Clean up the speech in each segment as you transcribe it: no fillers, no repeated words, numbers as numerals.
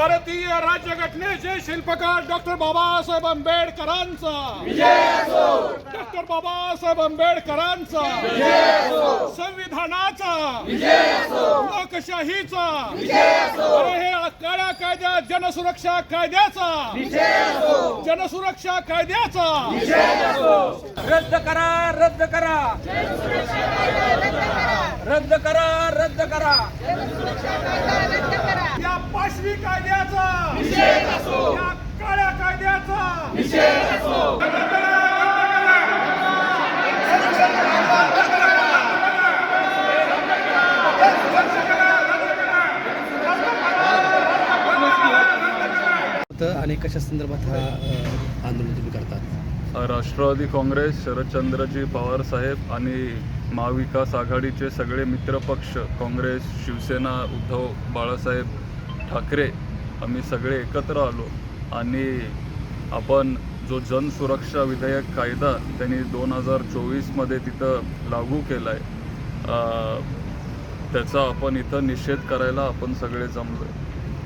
भारतीय राज्यघटनेचे शिल्पकार डॉक्टर बाबासाहेब आंबेडकरांचा डॉक्टर बाबासाहेब आंबेडकरांचा संविधानाचा लोकशाहीचा अरे हे काळ्या कायद्या जनसुरक्षा कायद्याचा जनसुरक्षा कायद्याचा रद्द करा रद्द करा रद्द करा रद्द करा या पाशवी कायद्याचा या काळ्या कायद्याचा आणि कशा संदर्भात हा आंदोलन तुम्ही करतात? राष्ट्रवादी काँग्रेस, शरदचंद्रजी पवार साहेब आणि महाविकास आघाडीचे सगळे मित्रपक्ष काँग्रेस, शिवसेना, उद्धव बाळासाहेब ठाकरे आम्ही सगळे एकत्र आलो आणि आपण जो जनसुरक्षा विधेयक कायदा त्यांनी 2024मध्ये तिथं लागू केला आहे त्याचा आपण इथं निषेध करायला आपण सगळे जमलो आहे.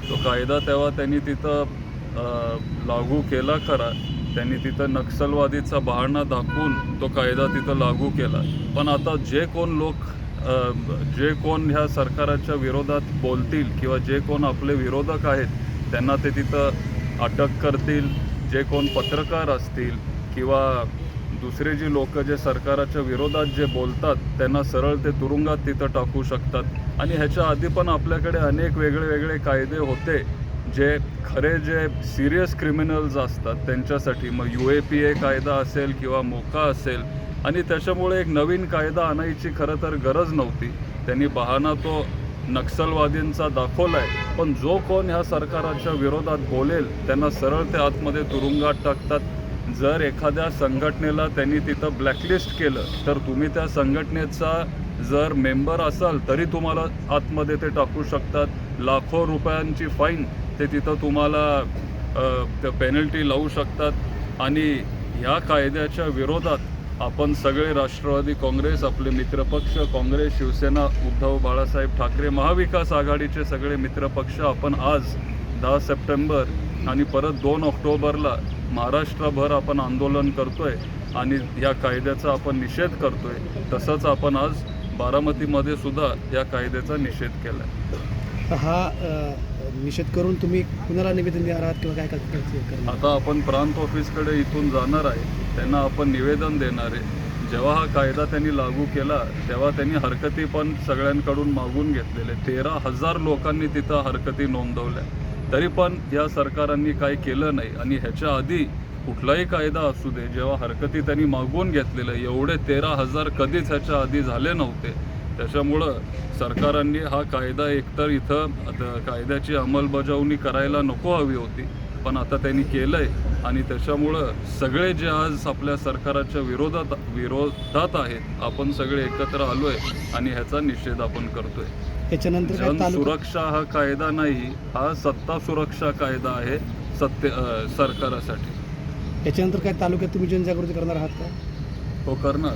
तो कायदा तेव्हा त्यांनी तिथं लागू केला खरा, त्यांनी तिथं नक्षलवादीचा बहाणा दाखवून तो कायदा तिथं लागू केला. पण आता जे कोण ह्या सरकारच्या विरोधात बोलतील किंवा जे कोण आपले विरोधक आहेत त्यांना ते तिथं अटक करतील. जे कोण पत्रकार असतील किंवा दुसरे जी लोक जे सरकारच्या विरोधात जे बोलतात त्यांना सरळ ते तुरुंगात तिथं टाकू शकतात. आणि ह्याच्या आधी पण आपल्याकडे अनेक वेगळे कायदे होते जे खरे जे सिरियस क्रिमिनल्स असतात त्यांच्यासाठी. मग UAPA कायदा असेल किंवा मोका असेल. आणि त्याच्यामुळे एक नवीन कायदा आणायची खरं तर गरज नव्हती. त्यांनी बहाणा तो नक्षलवादींचा दाखवला आहे. पण जो कोण ह्या सरकारच्या विरोधात बोलेल त्यांना सरळ ते आतमध्ये तुरुंगात टाकतात. जर एखाद्या संघटनेला त्यांनी तिथं ब्लॅकलिस्ट केलं तर तुम्ही त्या संघटनेचा जर मेंबर असाल तरी तुम्हाला आतमध्ये ते टाकू शकतात. लाखो रुपयांची फाईन ते तिथं तुम्हाला पेनल्टी लावू शकतात. आणि ह्या कायद्याच्या विरोधात आपण सगळे राष्ट्रवादी काँग्रेस, आपले मित्रपक्ष काँग्रेस, शिवसेना, उद्धव बाळासाहेब ठाकरे, महाविकास आघाडीचे सगळे मित्रपक्ष आपण आज 10 सप्टेंबर आणि परत 2 ऑक्टोबरला महाराष्ट्रभर आपण आंदोलन करतोय आणि या कायद्याचा आपण निषेध करतोय. तसंच आपण आज बारामतीमध्ये सुद्धा या कायद्याचा निषेध केला आहे. हा निषेध करून तुम्ही कुणाला निवेदन देणार आहात किंवा काय करणार? आता आपण प्रांत ऑफिसकडे इथून जाणार आहे, त्यांना आपण निवेदन देणार आहे. जेव्हा हा कायदा त्यांनी लागू केला तेव्हा त्यांनी हरकती पण सगळ्यांकडून मागून घेतलेले. 13,000 लोकांनी तिथं हरकती नोंदवल्या. तरी पण या सरकारांनी काय केलं नाही. आणि ह्याच्या आधी कुठलाही कायदा असू दे, जेव्हा हरकती त्यांनी मागून घेतलेलं एवढे 13,000 कधीच ह्याच्या आधी झाले नव्हते. त्याच्यामुळं सरकारांनी हा कायदा एकतर इथं कायद्याची अंमलबजावणी करायला नको हवी होती, पण आता त्यांनी केलं आहे. आणि त्याच्यामुळं सगळे जे आज आपल्या सरकारच्या विरोधात आहेत आपण सगळे एकत्र आलो आहे आणि ह्याचा निषेध आपण करतोय. याच्यानंतर जनसुरक्षा हा कायदा नाही, हा सत्ता सुरक्षा कायदा आहे सरकारासाठी. याच्यानंतर काय तालुक्यात तुम्ही जनजागृती करणार आहात का? हो, करणार.